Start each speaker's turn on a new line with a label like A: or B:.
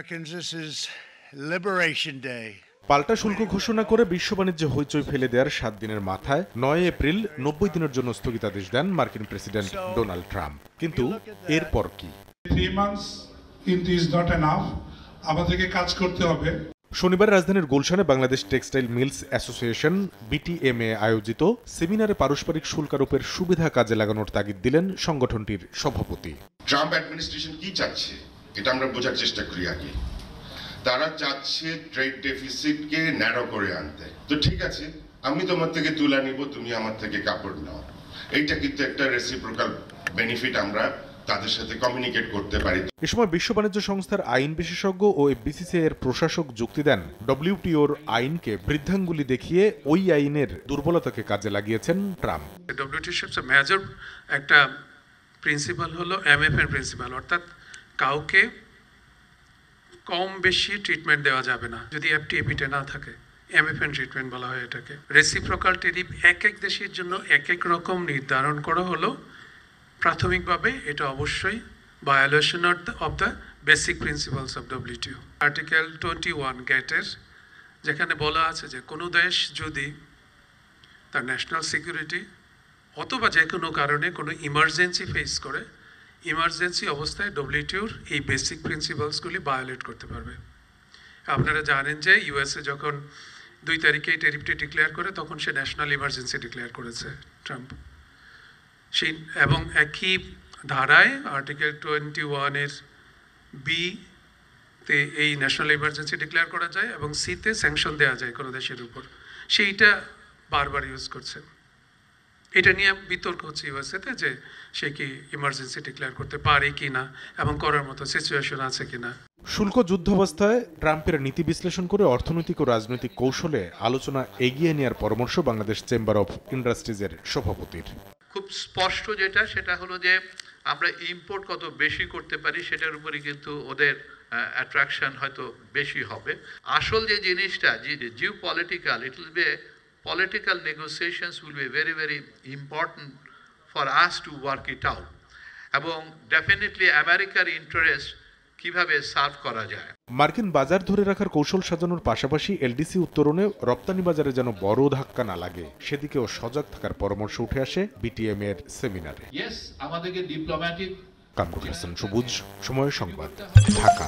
A: Americans, this is Liberation Day.
B: পাল্টা শুল্ক ঘোষণা করে বিশ্ব বাণিজ্যে হইচই ফেলে দেওয়ার 7 দিনের মাথায় 9 এপ্রিল 90 দিনের জন্য স্থগিতাদেশ দেন মার্কিন প্রেসিডেন্ট ডোনাল্ড ট্রাম্প। কিন্তু এরপর কি?
C: 3 months কিন্তু ইজ নট এনাফ, আমাদেরকে কাজ করতে হবে।
B: শনিবার রাজধানীর গুলশানে Bangladesh textile mills association BTMA আয়োজিত সেমিনারে পারস্পরিক শুল্ক আরোপের সুবিধা কাজে লাগানোর তাগিদ দিলেন সংগঠনটির সভাপতি।
D: ট্রাম্প অ্যাডমিনিস্ট্রেশন কি চাচ্ছে এটা আমরা বোঝার চেষ্টা করি আগে। তারা চাচ্ছে ট্রেড ডেফিসিটকে ন্যারো করে আনতে। তো ঠিক আছে, আমি তোমার থেকে তুলা নিব, তুমি আমার থেকে কাপড় নাও। এইটা কিন্তু একটা রেসিপ্রোকাল বেনিফিট, আমরা তাদের সাথে কমিউনিকেট করতে পারি।
B: এ সময় বিশ্ব বাণিজ্য সংস্থার আইন বিশেষজ্ঞ ও বিসিসিআই এর প্রশাসক যুক্তি দেন, ডব্লিউটিওর আইনকে বৃদ্ধাঙ্গুলি দেখিয়ে ওই আইনের দুর্বলতাকে কাজে লাগিয়েছেন ট্রাম্প।
E: ডব্লিউটিও সবচেয়ে মেজর একটা প্রিন্সিপাল হলো এমএফএর প্রিন্সিপাল, অর্থাৎ কাউকে কম বেশি ট্রিটমেন্ট দেওয়া যাবে না যদি এফটিএপিতে না থাকে। এমএফএন ট্রিটমেন্ট বলা হয় এটাকে। রেসিপ্রোকাল ট্যারিফ এক এক দেশের জন্য এক এক রকম নির্ধারণ করা হলো। প্রাথমিকভাবে এটা অবশ্যই violation of the basic principles of WTO. Article 21 গ্যাটের যেখানে বলা আছে যে কোনো দেশ যদি তার ন্যাশনাল সিকিউরিটি অথবা যে কোনো কারণে কোনো ইমার্জেন্সি ফেস করে, ইমার্জেন্সি অবস্থায় ডব্লিউটিওর এই বেসিক প্রিন্সিপালসগুলি ভায়োলেট করতে পারবে। আপনারা জানেন যে ইউএসএ যখন 2 তারিখে ট্যারিফটি ডিক্লেয়ার করে তখন সে ন্যাশনাল ইমার্জেন্সি ডিক্লেয়ার করেছে ট্রাম্প। সেই এবং একই ধারায় আর্টিকেল 21-এর বিতে এই ন্যাশনাল ইমার্জেন্সি ডিক্লেয়ার করা যায় এবং সিতে স্যাংশন দেওয়া যায় কোনো দেশের উপর। সেইটা বারবার ইউজ করছে। এটা নিয়ে বিতর্ক হচ্ছে ইউএসএতে যে সে কি ইমার্জেন্সি ডিক্লেয়ার করতে পারে কি না এবং করার মতো সিচুয়েশন আছে কিনা।
B: শুল্ক যুদ্ধাবস্থায় ট্রাম্পের নীতি বিশ্লেষণ করে অর্থনৈতিক ও রাজনৈতিক কৌশলে আলোচনা এগিয়ে নেওয়ার পরামর্শ বাংলাদেশ চেম্বার অফ ইন্ডাস্ট্রিজের সভাপতির।
F: খুব স্পষ্ট সেটা হলো যে আমরা ইম্পোর্ট কত বেশি করতে পারি সেটার উপরে কিন্তু ওদের অ্যাট্রাকশন হয়তো বেশি হবে। আসল যে জিনিসটা Jio political, it will be political negotiations will be very, very important for us to work it out. এবং ডেফিনেটলি আমেরিকার ইন্টারেস্ট কিভাবে সার্ভ করা যায়।
B: মার্কিন বাজার ধরে রাখার কৌশল সাজানোর পাশাপাশি এলডিসি উত্তরণে রপ্তানি বাজারে যেন বড় ধাক্কা না লাগে সেদিকেও সজাগ থাকার পরামর্শ উঠে আসে বিটিএম এর সেমিনারে।
F: আমাদেরকে ডিপ্লোম্যাটিক।
B: কামরুল হাসান সবুজ, সময় সংবাদ, ঢাকা।